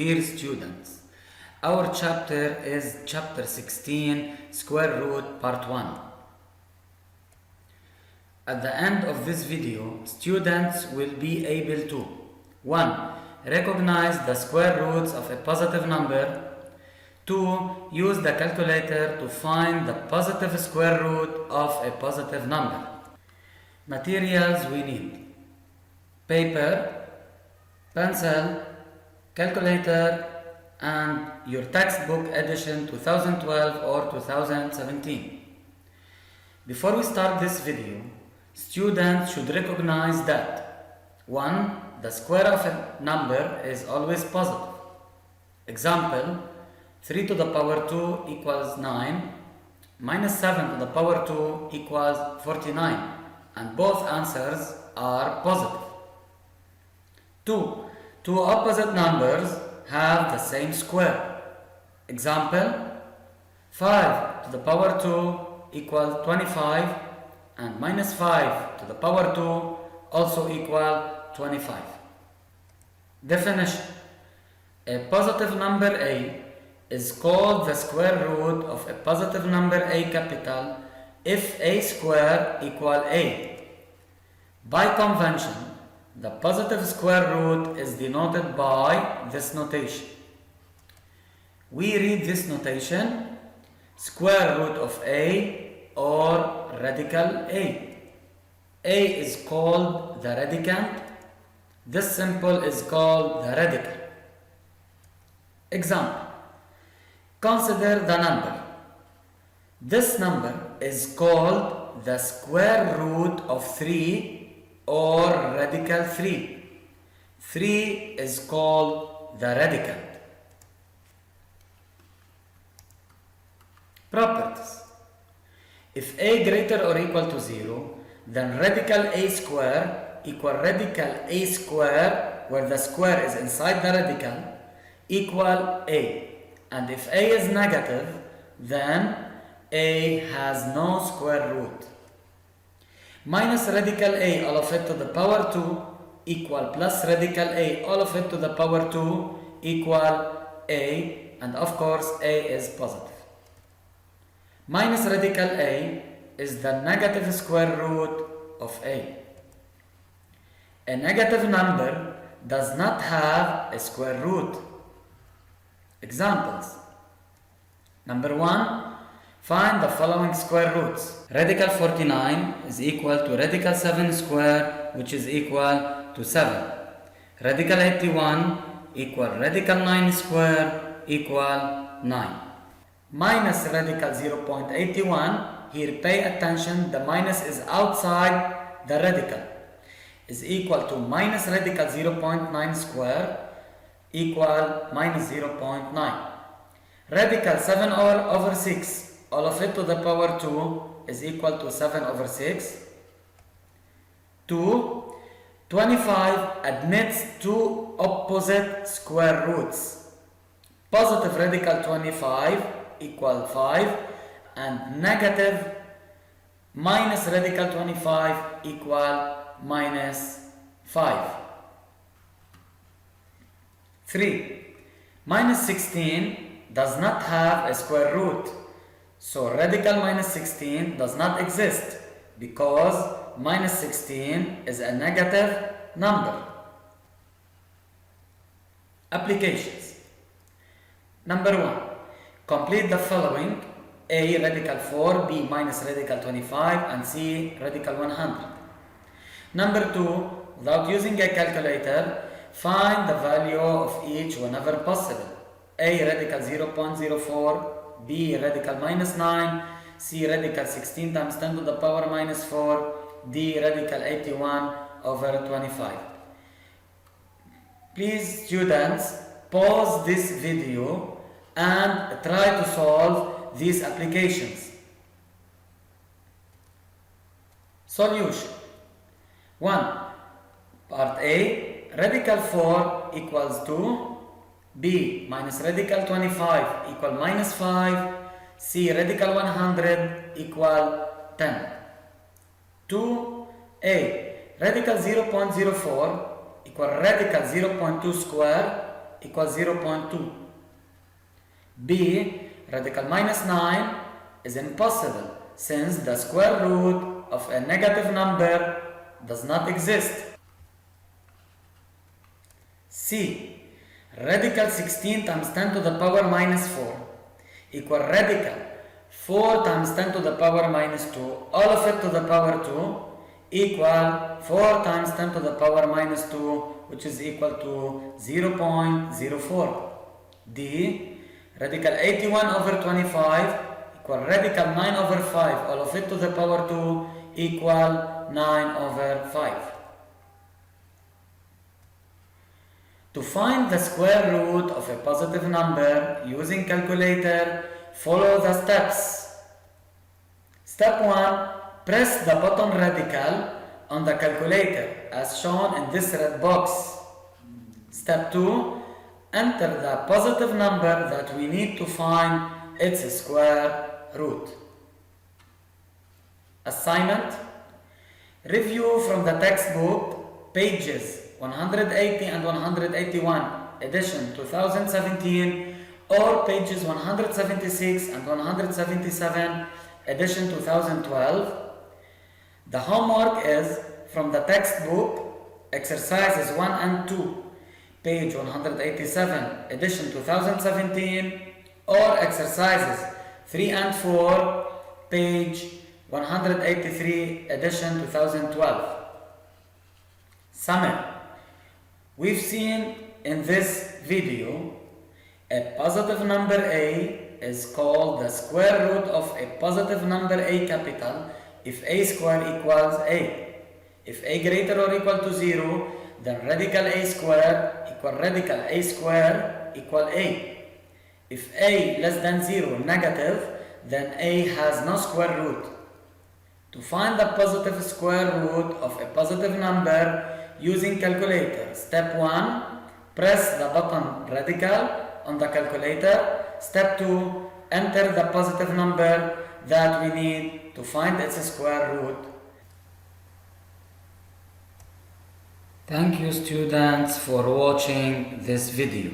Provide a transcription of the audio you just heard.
Dear students, our chapter is chapter 16, square root part 1. At the end of this video, students will be able to 1. Recognize the square roots of a positive number. 2. Use the calculator to find the positive square root of a positive number. Materials we need: paper, pencil, calculator, and your textbook edition 2012 or 2017. Before we start this video, students should recognize that 1. The square of a number is always positive. Example, 3 to the power 2 equals 9, minus 7 to the power 2 equals 49, and both answers are positive. 2. Two opposite numbers have the same square. Example, 5 to the power 2 equals 25, and minus 5 to the power 2 also equal 25. Definition: a positive number a is called the square root of a positive number a capital if a square equal a. By convention, the positive square root is denoted by this notation. We read this notation: square root of a or radical a. A is called the radicand. This symbol is called the radical. Example, consider the number. This number is called the square root of 3 or radical 3. 3 is called the radicand. Properties: if a greater or equal to 0, then radical a square equal radical a square, where the square is inside the radical, equal a. And if a is negative, then a has no square root. Minus radical a all of it to the power 2 equal plus radical a all of it to the power 2 equal a, and of course a is positive. Minus radical a is the negative square root of a. A negative number does not have a square root. Examples: number 1, find the following square roots. Radical 49 is equal to radical 7 square, which is equal to 7. Radical 81 equal radical 9 square equal 9. Minus radical 0.81, here pay attention, the minus is outside the radical, is equal to minus radical 0.9 square equal minus 0.9. Radical 7 over 6, all of it to the power 2 is equal to 7 over 6. 2. 25 admits two opposite square roots. Positive radical 25 equal 5, and negative minus radical 25 equal minus 5. 3. Minus 16 does not have a square root. So radical minus 16 does not exist because minus 16 is a negative number. Applications: number 1, complete the following: a radical 4, b minus radical 25, and c radical 100. Number 2, without using a calculator, find the value of each whenever possible. A radical 0.04, b radical minus 9, c radical 16 times 10 to the power minus 4, d radical 81 over 25. Please, students, pause this video and try to solve these applications. Solution: 1. Part A, radical 4 equals 2, b minus radical 25 equal minus 5, c radical 100 equal 10. 2. A, radical 0.04 equal radical 0.2 square equals 0.2. B. Radical minus 9 is impossible since the square root of a negative number does not exist. C. Radical 16 times 10 to the power minus 4 equal radical 4 times 10 to the power minus 2, all of it to the power 2, equal 4 times 10 to the power minus 2, which is equal to 0.04. D. Radical 81 over 25 equal radical 9 over 5, all of it to the power 2, equal 9 over 5. To find the square root of a positive number using calculator, follow the steps. Step 1. Press the button radical on the calculator as shown in this red box. Step 2. Enter the positive number that we need to find its square root. Assignment. Review from the textbook pages 180 and 181, edition 2017, or pages 176 and 177, edition 2012. The homework is from the textbook, exercises 1 and 2, page 187, edition 2017, or exercises 3 and 4, page 183, edition 2012. Summary. We've seen in this video a positive number A is called the square root of a positive number A capital if A square equals A. If A greater or equal to 0, then radical A square equal radical A square equal A. If A less than 0 negative, then A has no square root. To find the positive square root of a positive number using calculator, step 1, press the button radical on the calculator. Step 2, enter the positive number that we need to find its square root. Thank you students for watching this video.